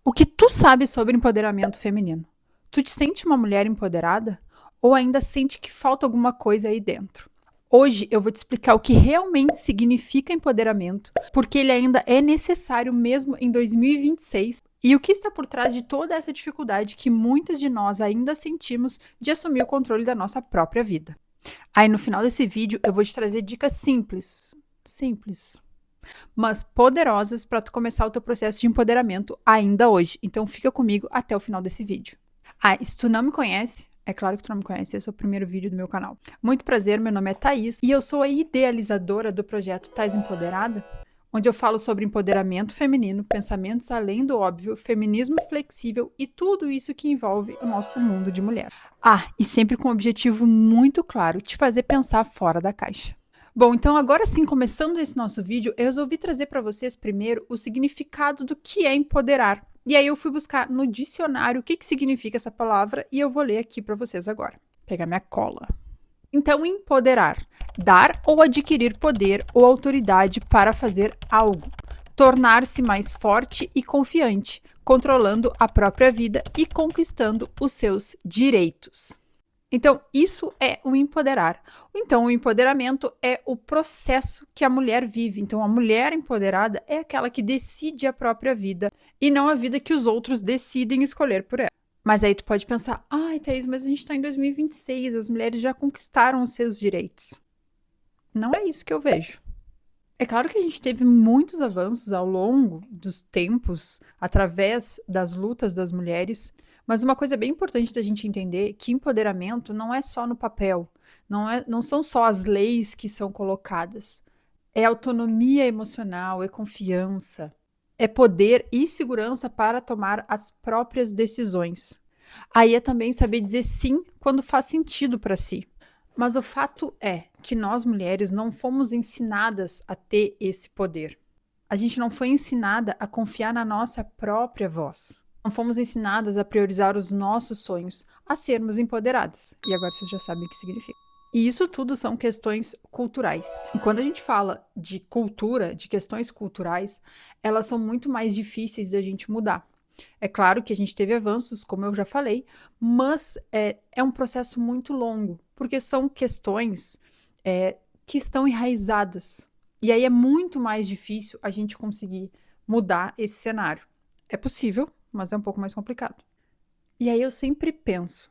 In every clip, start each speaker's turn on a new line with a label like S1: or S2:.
S1: O que tu sabe sobre empoderamento feminino? Tu te sente uma mulher empoderada? Ou ainda sente que falta alguma coisa aí dentro? Hoje eu vou te explicar o que realmente significa empoderamento, porque ele ainda é necessário mesmo em 2026 e o que está por trás de toda essa dificuldade que muitas de nós ainda sentimos de assumir o controle da nossa própria vida. Aí no final desse vídeo eu vou te trazer dicas simples, mas poderosas para tu começar o teu processo de empoderamento ainda hoje. Então fica comigo até o final desse vídeo. Ah, se tu não me conhece, é claro que tu não me conhece, esse é o primeiro vídeo do meu canal. Muito prazer, meu nome é Thaís e eu sou a idealizadora do projeto Thaís Empoderada, onde eu falo sobre empoderamento feminino, pensamentos além do óbvio, feminismo flexível e tudo isso que envolve o nosso mundo de mulher. Ah, e sempre com um objetivo muito claro, te fazer pensar fora da caixa. Bom, então agora sim, começando esse nosso vídeo, eu resolvi trazer para vocês primeiro o significado do que é empoderar. E aí eu fui buscar no dicionário o que significa essa palavra e eu vou ler aqui para vocês agora. Vou pegar minha cola. Então, empoderar, dar ou adquirir poder ou autoridade para fazer algo. Tornar-se mais forte e confiante, controlando a própria vida e conquistando os seus direitos. Então, isso é o empoderar. Então, o empoderamento é o processo que a mulher vive. Então, a mulher empoderada é aquela que decide a própria vida e não a vida que os outros decidem escolher por ela. Mas aí tu pode pensar, ai, Thaís, mas a gente está em 2026, as mulheres já conquistaram os seus direitos. Não é isso que eu vejo. É claro que a gente teve muitos avanços ao longo dos tempos, através das lutas das mulheres, mas uma coisa bem importante da gente entender é que empoderamento não é só no papel, não são só as leis que são colocadas. É autonomia emocional, é confiança, é poder e segurança para tomar as próprias decisões. Aí é também saber dizer sim quando faz sentido para si. Mas o fato é que nós mulheres não fomos ensinadas a ter esse poder. A gente não foi ensinada a confiar na nossa própria voz. Não fomos ensinadas a priorizar os nossos sonhos, a sermos empoderadas. E agora vocês já sabem o que significa. E isso tudo são questões culturais. E quando a gente fala de cultura, de questões culturais, elas são muito mais difíceis da gente mudar. É claro que a gente teve avanços, como eu já falei, mas é um processo muito longo, porque são questões que estão enraizadas. E aí é muito mais difícil a gente conseguir mudar esse cenário. É possível, mas é um pouco mais complicado. E aí eu sempre penso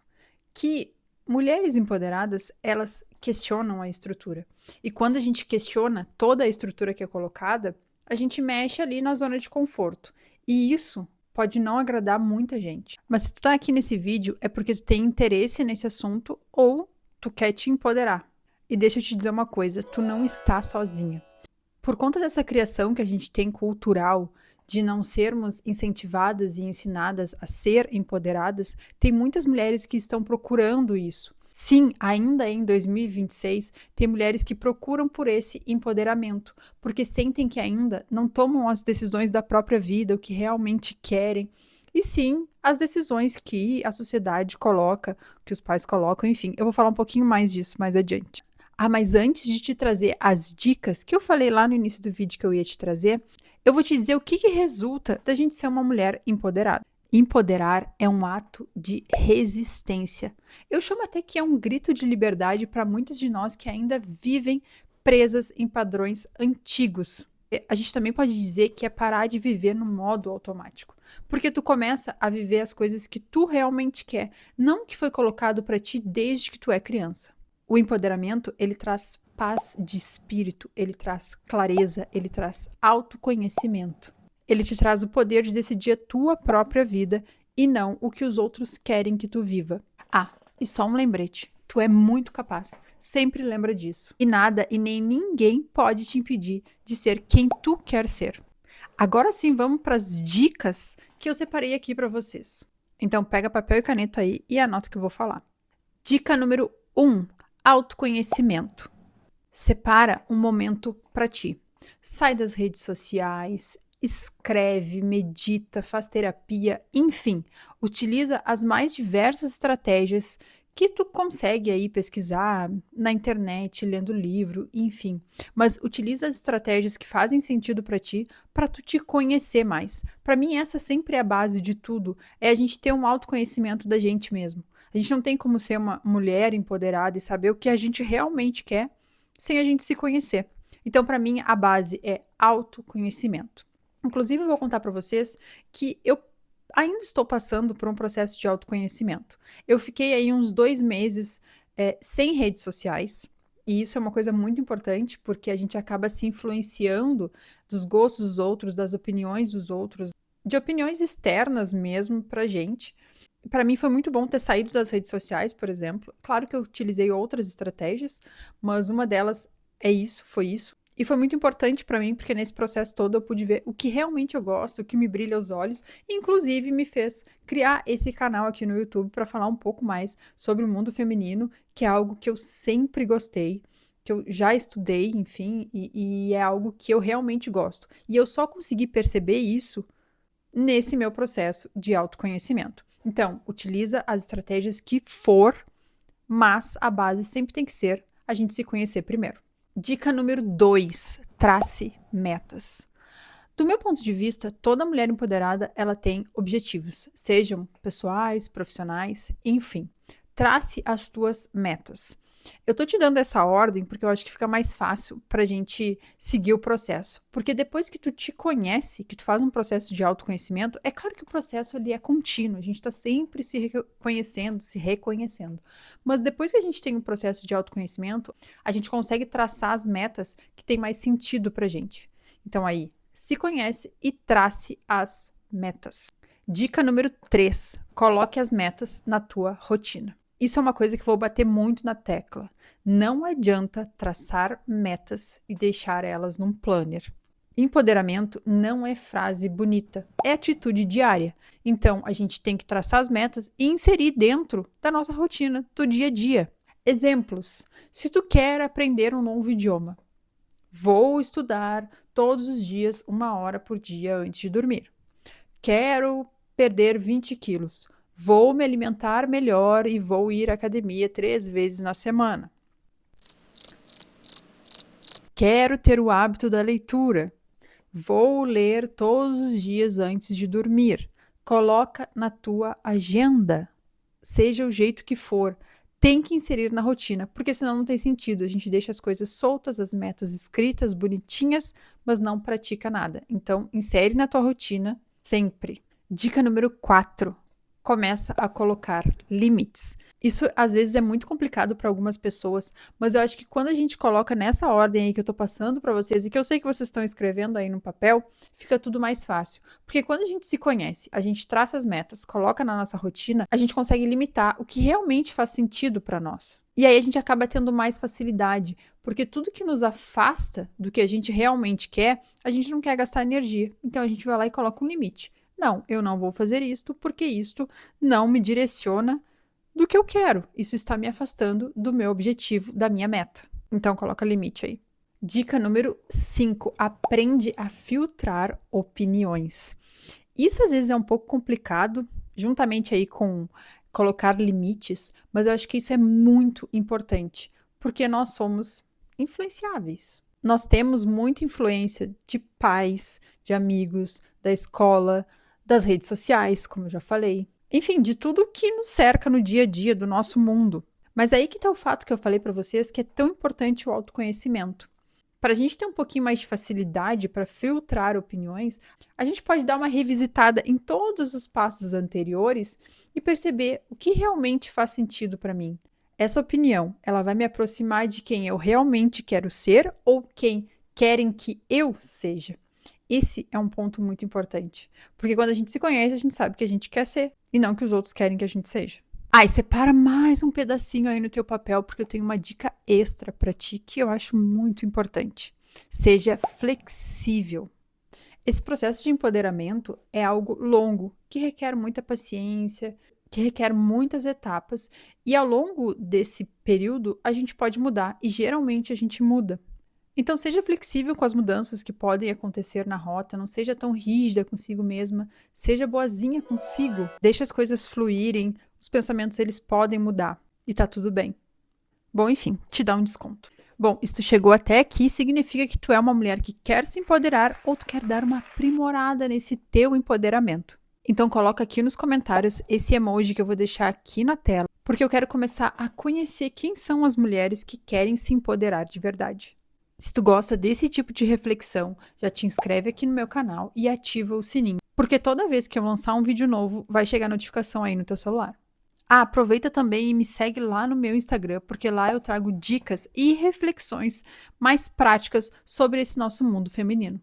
S1: que mulheres empoderadas, elas questionam a estrutura. E quando a gente questiona toda a estrutura que é colocada, a gente mexe ali na zona de conforto. E isso pode não agradar muita gente. Mas se tu tá aqui nesse vídeo é porque tu tem interesse nesse assunto ou tu quer te empoderar. E deixa eu te dizer uma coisa, tu não está sozinha. Por conta dessa criação que a gente tem cultural, de não sermos incentivadas e ensinadas a ser empoderadas, tem muitas mulheres que estão procurando isso. Sim, ainda em 2026, tem mulheres que procuram por esse empoderamento, porque sentem que ainda não tomam as decisões da própria vida, o que realmente querem, e sim as decisões que a sociedade coloca, que os pais colocam, enfim. Eu vou falar um pouquinho mais disso mais adiante. Ah, mas antes de te trazer as dicas que eu falei lá no início do vídeo que eu ia te trazer, eu vou te dizer o que resulta da gente ser uma mulher empoderada. Empoderar é um ato de resistência. Eu chamo até que é um grito de liberdade para muitas de nós que ainda vivem presas em padrões antigos. A gente também pode dizer que é parar de viver no modo automático, porque tu começa a viver as coisas que tu realmente quer, não que foi colocado para ti desde que tu é criança. O empoderamento, ele traz paz de espírito, ele traz clareza, ele traz autoconhecimento. Ele te traz o poder de decidir a tua própria vida e não o que os outros querem que tu viva. Ah, e só um lembrete, tu é muito capaz, sempre lembra disso. E nada e nem ninguém pode te impedir de ser quem tu quer ser. Agora sim, vamos para as dicas que eu separei aqui para vocês. Então pega papel e caneta aí e anota o que eu vou falar. Dica número 1. Autoconhecimento. Separa um momento para ti. Sai das redes sociais, escreve, medita, faz terapia, enfim, utiliza as mais diversas estratégias que tu consegue aí pesquisar na internet, lendo livro, enfim. Mas utiliza as estratégias que fazem sentido para tu te conhecer mais. Para mim, essa sempre é a base de tudo, é a gente ter um autoconhecimento da gente mesmo. A gente não tem como ser uma mulher empoderada e saber o que a gente realmente quer sem a gente se conhecer. Então, para mim, a base é autoconhecimento. Inclusive, eu vou contar para vocês que eu ainda estou passando por um processo de autoconhecimento. Eu fiquei aí uns 2 meses sem redes sociais, e isso é uma coisa muito importante, porque a gente acaba se influenciando dos gostos dos outros, das opiniões dos outros, de opiniões externas mesmo pra gente. Para mim foi muito bom ter saído das redes sociais, por exemplo. Claro que eu utilizei outras estratégias, mas uma delas é isso, foi isso. E foi muito importante para mim, porque nesse processo todo eu pude ver o que realmente eu gosto, o que me brilha aos olhos, e inclusive me fez criar esse canal aqui no YouTube para falar um pouco mais sobre o mundo feminino, que é algo que eu sempre gostei, que eu já estudei, enfim, e é algo que eu realmente gosto. E eu só consegui perceber isso nesse meu processo de autoconhecimento. Então, utiliza as estratégias que for, mas a base sempre tem que ser a gente se conhecer primeiro. Dica número 2, trace metas. Do meu ponto de vista, toda mulher empoderada, ela tem objetivos, sejam pessoais, profissionais, enfim. Trace as tuas metas. Eu tô te dando essa ordem porque eu acho que fica mais fácil pra gente seguir o processo. Porque depois que tu te conhece, que tu faz um processo de autoconhecimento, é claro que o processo ali é contínuo, a gente tá sempre se reconhecendo, se reconhecendo. Mas depois que a gente tem um processo de autoconhecimento, a gente consegue traçar as metas que tem mais sentido pra gente. Então aí, se conhece e trace as metas. Dica número 3, coloque as metas na tua rotina. Isso é uma coisa que eu vou bater muito na tecla. Não adianta traçar metas e deixar elas num planner. Empoderamento não é frase bonita, é atitude diária. Então, a gente tem que traçar as metas e inserir dentro da nossa rotina, do dia a dia. Exemplos: se tu quer aprender um novo idioma, vou estudar todos os dias 1 hora por dia antes de dormir. Quero perder 20 quilos. Vou me alimentar melhor e vou ir à academia 3 vezes na semana. Quero ter o hábito da leitura. Vou ler todos os dias antes de dormir. Coloca na tua agenda. Seja o jeito que for, tem que inserir na rotina, porque senão não tem sentido. A gente deixa as coisas soltas, as metas escritas, bonitinhas, mas não pratica nada. Então, insere na tua rotina sempre. Dica número 4. Começa a colocar limites. Isso às vezes é muito complicado para algumas pessoas, mas eu acho que quando a gente coloca nessa ordem aí que eu tô passando para vocês e que eu sei que vocês estão escrevendo aí no papel, fica tudo mais fácil. Porque quando a gente se conhece, a gente traça as metas, coloca na nossa rotina, a gente consegue limitar o que realmente faz sentido para nós. E aí a gente acaba tendo mais facilidade, porque tudo que nos afasta do que a gente realmente quer, a gente não quer gastar energia. Então a gente vai lá e coloca um limite. Não, eu não vou fazer isto porque isto não me direciona do que eu quero. Isso está me afastando do meu objetivo, da minha meta. Então, coloca limite aí. Dica número 5. Aprende a filtrar opiniões. Isso às vezes é um pouco complicado, juntamente aí com colocar limites, mas eu acho que isso é muito importante, porque nós somos influenciáveis. Nós temos muita influência de pais, de amigos, da escola, das redes sociais, como eu já falei. Enfim, de tudo que nos cerca no dia a dia do nosso mundo. Mas aí que tá o fato que eu falei para vocês que é tão importante o autoconhecimento. Para a gente ter um pouquinho mais de facilidade para filtrar opiniões, a gente pode dar uma revisitada em todos os passos anteriores e perceber o que realmente faz sentido para mim. Essa opinião, ela vai me aproximar de quem eu realmente quero ser ou quem querem que eu seja. Esse é um ponto muito importante, porque quando a gente se conhece, a gente sabe o que a gente quer ser e não o que os outros querem que a gente seja. E separa mais um pedacinho aí no teu papel, porque eu tenho uma dica extra para ti que eu acho muito importante. Seja flexível. Esse processo de empoderamento é algo longo, que requer muita paciência, que requer muitas etapas, e ao longo desse período a gente pode mudar, e geralmente a gente muda. Então, seja flexível com as mudanças que podem acontecer na rota, não seja tão rígida consigo mesma, seja boazinha consigo, deixe as coisas fluírem, os pensamentos eles podem mudar. e tá tudo bem. Bom, enfim, te dá um desconto. Bom, se tu chegou até aqui, significa que tu é uma mulher que quer se empoderar ou tu quer dar uma aprimorada nesse teu empoderamento. Então coloca aqui nos comentários esse emoji que eu vou deixar aqui na tela, porque eu quero começar a conhecer quem são as mulheres que querem se empoderar de verdade. Se tu gosta desse tipo de reflexão, já te inscreve aqui no meu canal e ativa o sininho, porque toda vez que eu lançar um vídeo novo, vai chegar notificação aí no teu celular. Ah, aproveita também e me segue lá no meu Instagram, porque lá eu trago dicas e reflexões mais práticas sobre esse nosso mundo feminino.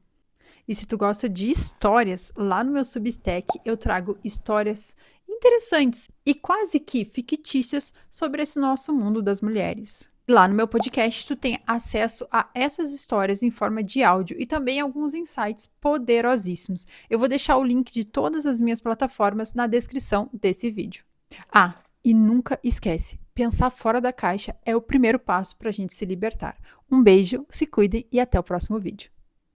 S1: E se tu gosta de histórias, lá no meu Substack eu trago histórias interessantes e quase que fictícias sobre esse nosso mundo das mulheres. Lá no meu podcast tu tem acesso a essas histórias em forma de áudio e também alguns insights poderosíssimos. Eu vou deixar o link de todas as minhas plataformas na descrição desse vídeo. Ah, e nunca esquece, pensar fora da caixa é o primeiro passo para a gente se libertar. Um beijo, se cuidem e até o próximo vídeo.